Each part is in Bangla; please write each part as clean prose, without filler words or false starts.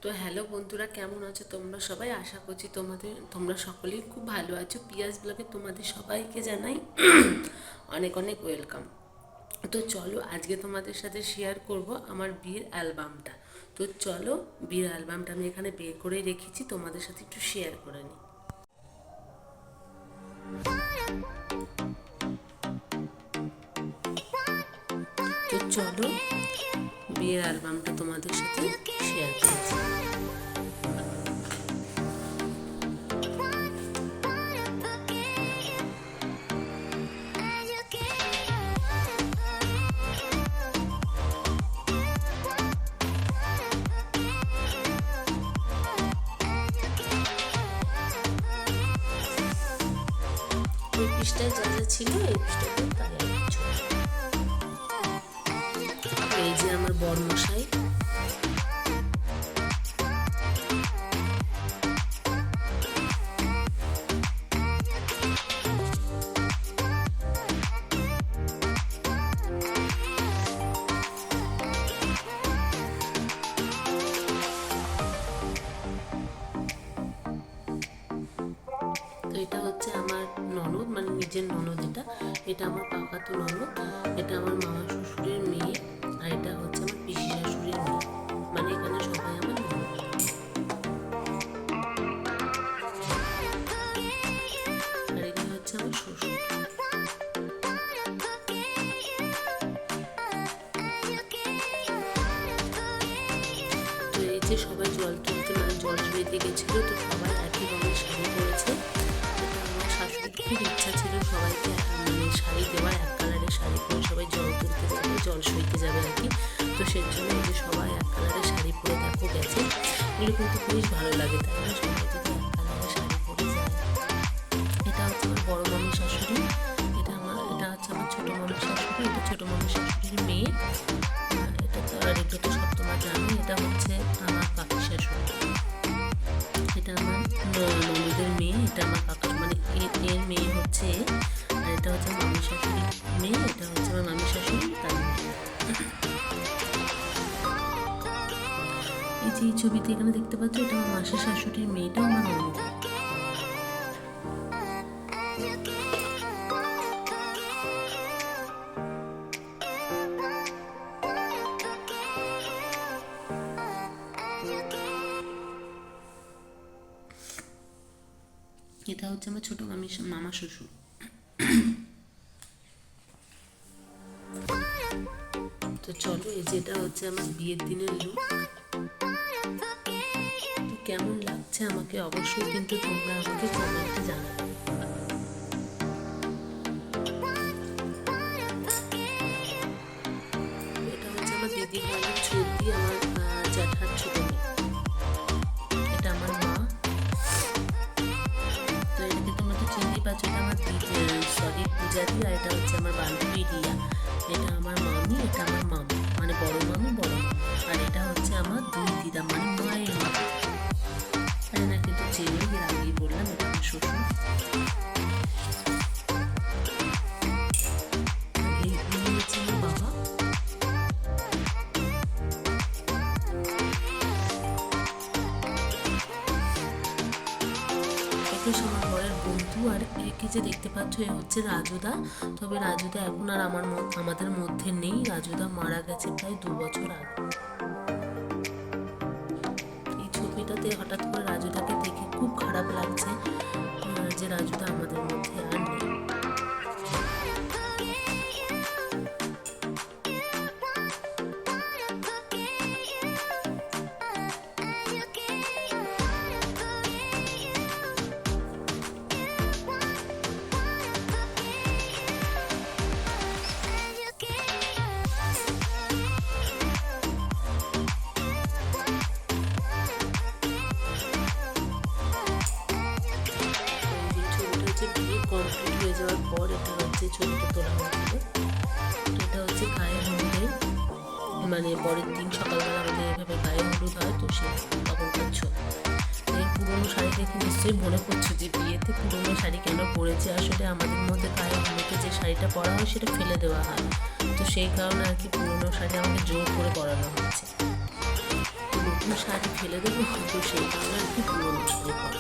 তো হ্যালো বন্ধুরা, কেমন আছো তোমরা সবাই? আশা করছি তোমরা সকলেই খুব ভালো আছো। পিয়াস ব্লগে তোমাদের সবাইকে জানাই অনেক অনেক ওয়েলকাম। তো চলো আজকে তোমাদের সাথে শেয়ার করব আমার বিয়ের অ্যালবামটা। তো চলো, বিয়ের অ্যালবামটা আমি এখানে বের করে রেখেছি, তোমাদের সাথে একটু শেয়ার করে নিই। তো চলো বিয়ের অ্যালবামটা তোমাদের সাথে শেয়ার করছি। ওই পৃষ্ঠায় যা যা ছিল এই পৃষ্ঠাতে তাই আর কিছু না। এই যে আমার বরমশাই, তো এটা হচ্ছে আমার ননদ, মানে নিজের ননদ। এটা আমার কাকাতো ননদ, এটা আমার মামা শ্বশুরের মেয়ে, আর এটা হচ্ছে আমার পিসি শাশুড়ির মেয়ে। মানে এখানে সবাই আমার ননদ। আর এটা হচ্ছে আমার শ্বশুর। তো এই যে সবাই জল তুলতে, মানে জল বেঁধে গেছিল, তো সবাই একই রঙের শাড়ি পরেছে। এটা আমার শাশুড়ির খুব ইচ্ছা ছিল সবাইকে মানে শাড়ি দেওয়ার, এক কালারের শাড়ি পরে সবাই জল তুলতে যাবে, জল সইতে যাবে আর কি। তো সেই জন্য এই যে সবাই এক কালারের শাড়ি পরে দেখো গেছে। এগুলো কিন্তু বেশ ভালো লাগে, তাই না? সবাই যদি এক কালারের শাড়ি পরে যায়। এটা হচ্ছে আমার বড় মামি শাশুড়ি, এটা হচ্ছে আমার ছোটো মামি শাশুড়ি, এটা ছোটো মামি শাশুড়ির মেয়ে। এটা তো আর এটা তো সব তোমরা জানো। এটা হচ্ছে আমার কাকি শাশুড়ি, এটা আমার ননদের মেয়ে, এটা আমার কাকা মানে এর মেয়ে হচ্ছে। আর এটা হচ্ছে মামি শাশুড়ির মেয়ে, এটা হচ্ছে আমার মামি শাশুড়ি তার মেয়ে। এই যে এই ছবিতে এখানে দেখতে পাচ্ছ, এটা আমার মাসির শাশুড়ির মেয়েটাও আমার ননদ। এটা হচ্ছে আমার ছোট মামা শ্বশুর। তো চলো, এই যেটা হচ্ছে আমার বিয়ের দিনের লুক। তো কেমন লাগছে আমাকে অবশ্যই কিন্তু তোমরা আমাকে কমেন্টে জানাবে। এটা হচ্ছে আমার দিদি ভাইয়ের ছবি, আমার জ্যাঠার ছোট মেয়ে। এটা আমার মা। তো এটাকে তোমরা তো চিনতেই পারছো, এটা আমার পূজাদি। আর এটা হচ্ছে আমার বান্ধবী রিয়া। এটা আমার মামি, এটা আমার মামা, মানে বড় মামি বড় মামা। আর এটা হচ্ছে আমার দুই দিদা, মানে মায়ের মা। আর না কিন্তু চেনে, এর আগেই বললাম এটা আমার শ্বশুর। এই হচ্ছে আমার বাবা। আমার ঘরের বন্ধু। আর একে যে দেখতে পাচ্ছ, এ হচ্ছে রাজুদা। তবে রাজুদা এখন আর আমাদের মধ্যে নেই। রাজুদা মারা গেছে প্রায় 2 বছর আগে। এই ছবিটাতে হঠাৎ করে রাজুদাকে দেখে খুব খারাপ লাগছে যে রাজুদা আমাদের মধ্যে আর নেই। কমপ্লিট হয়ে যাওয়ার পর এটা হচ্ছে ছবিটা তোলা হয়েছিল। এটা হচ্ছে গায়ে হলুদের, মানে পরের দিন সকালবেলা আমাদের এভাবে গায়ে হলুদ হয়, তো সে তখনকার ছবি। এই পুরোনো শাড়ি দেখে নিশ্চয়ই মনে করছো যে বিয়েতে পুরোনো শাড়ি কেন পরেছে। আসলে আমাদের মধ্যে গায়ে হলুদে যে শাড়িটা পরা হয় সেটা ফেলে দেওয়া হয়, তো সেই কারণে আর কি পুরোনো শাড়ি আমাকে জোর করে পরানো হচ্ছে। তো নতুন নতুন শাড়ি ফেলে দেবো, তো সেই কারণে আর কি পুরোনো শাড়ি পরে।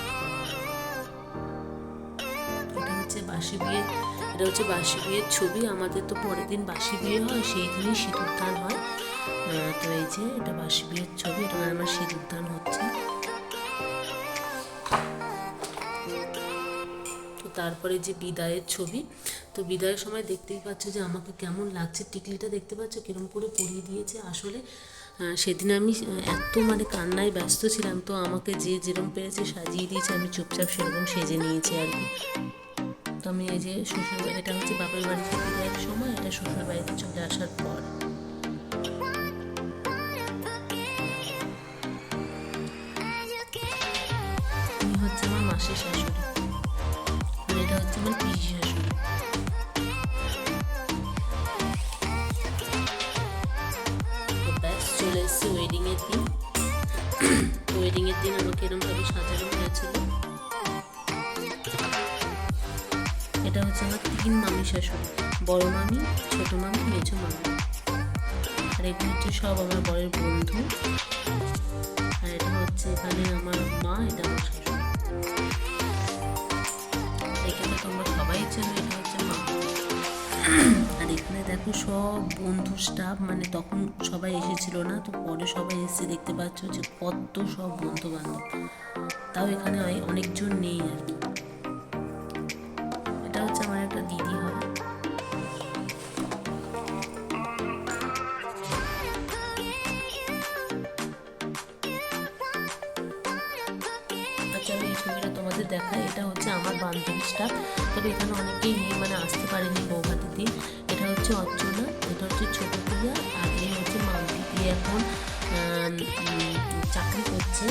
এটা হচ্ছে বাসি বিয়ে, এটা হচ্ছে বাসি বিয়ের ছবি। আমাদের তো পরের দিন বাসি বিয়ে হয়, সেই দিনই সিঁদুরদান হয়। তো এই যে এটা বাসি বিয়ের ছবি, এটা আমার সিঁদুরদান হচ্ছে। তো তারপরে যে বিদায়ের ছবি, তো বিদায়ের সময় দেখতেই পাচ্ছ যে আমাকে কেমন লাগছে, টিকলিটা দেখতে পাচ্ছ কিরম করে পরিয়ে দিয়েছে। আসলে সেদিন আমি এত মানে কান্নায় ব্যস্ত ছিলাম, তো আমাকে যে যেরকম পেরেছে সাজিয়ে দিয়েছে, আমি চুপচাপ সেরকম সেজে নিয়েছি আর কি। তো আমি এই যে শ্বশুর, এটা হচ্ছে বাপের বাড়িতে বিদায়ের সময়, এটা শ্বশুর বাড়িতে চলে আসার পর। উনি হচ্ছে আমার মাসির শাশুড়ি, আর এটা হচ্ছে আমার পিসি শাশুড়ি। তো ব্যাস চলে এসেছি ওয়েডিংয়ের দিন। ওয়েডিংয়ের দিন আমাকে এরকমভাবে সাজানো হয়েছিল। এটা হচ্ছে আমার 3 মামি শাশুড়ি, বড় মামি, ছোট মামি, মেজো মামি। আর এগুলো হচ্ছে সব আমার বরের বন্ধু। আর এটা হচ্ছে এখানে আমার মা, এটা আমার শাশুড়ি। এখানে তোমরা সবাই চেনো, এটা হচ্ছে মা। আর এখানে দেখো সব বন্ধু স্টাফ, মানে তখন সবাই এসেছিল না, তো পরে সবাই এসে দেখতে পাচ্ছ যে কত সব বন্ধু বান্ধব। তাও এখানে অনেকজন নেই আর কি। এটা হচ্ছে আমার একটা দিদি হয়। আচ্ছা, আমি এই ছবিটা তোমাদের দেখাই। এটা হচ্ছে আমার বান্ধবী স্টাফ, তবে এখানে অনেকেই নেই, মানে আসতে পারেনি বৌভাতের দিন। এটা হচ্ছে অর্চনা, এটা হচ্ছে ছোট প্রিয়া, আর এই হচ্ছে মাম্পি। প্রিয়া এখন চাকরি করছে,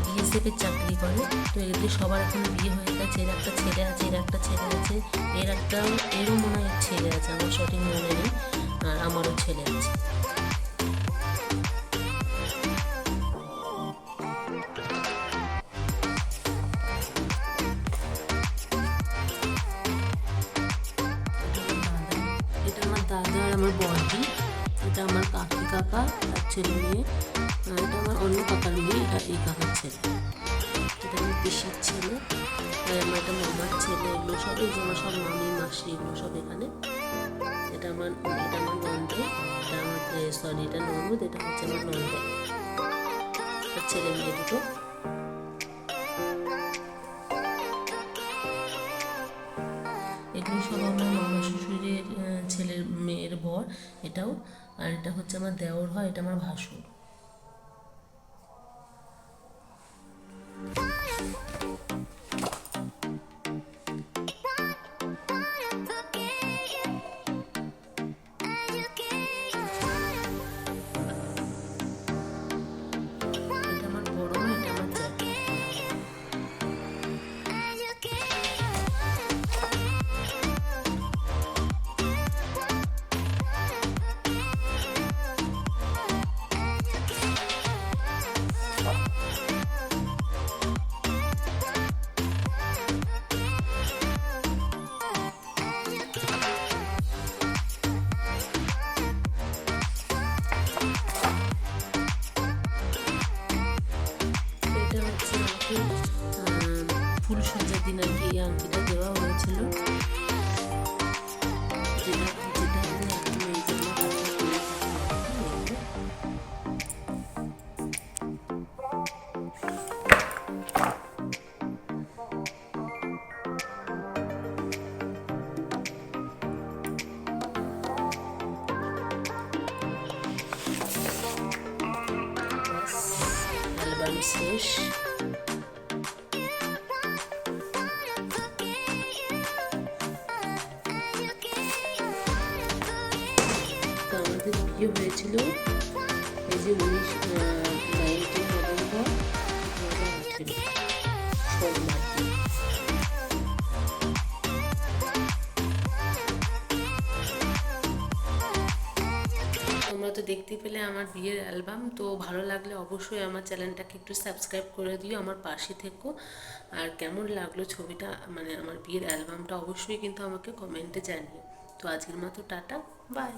বিএসএফের চাকরি করে। তো এদের সবার এখন বিয়ে হয়ে গেছে। এর একটা ছেলে আছে, এর একটা ছেলে আছে, এরও মনে হয় ছেলে আছে, আমার সঠিক মনে নেই। আর আমারও ছেলে আছে। এটা আমার দাদা আর আমার বড়দি। এটা আমার কাকি কাকা আর ছেলে মেয়ে। এটা আমার অন্য কাকার মেয়ে, এটা এই কাকার ছেলে। এটা আমার পিসির ছেলে, আমার একটা মামার ছেলে। এগুলো সব এই যে আমার সব মামি মাসি, এগুলো সব এখানে। এটা আমার নন্দে, এটা আমার সরি এটা ননদ, এটা হচ্ছে আমার নন্দে। আর ছেলে মেয়ে দুটো। এগুলো সব আমার মামা শ্বশুরের ছেলের মেয়ের বর, এটাও। আর এটা হচ্ছে আমার দেওর হয়, এটা আমার ভাসুর। এটা আমার বড় মা, এটা আমার জ্যাঠা। এটা হচ্ছে আমাকে ফুলসজ্জার দিন আর কি এই আংটিটা দেওয়া হয়েছিল, যেটা যেটা আমি এখন এই জন্য হাতে পরে থাকি। অ্যালবাম শেষ। তো আমাদের বিয়ে হয়েছিল এই যে 19 নভেম্বর 2018 সোমবার। তোমরা তো দেখতে পেলে আমার বিয়ের অ্যালবাম। তো ভালো লাগলে অবশ্যই আমার চ্যানেলটাকে একটু সাবস্ক্রাইব করে দিও, আমার পাশে থেকো। আর কেমন লাগলো ছবিটা, মানে আমার বিয়ের অ্যালবামটা, অবশ্যই কিন্তু আমাকে কমেন্টে জানিও। তো আজকের মতো টাটা, বাই।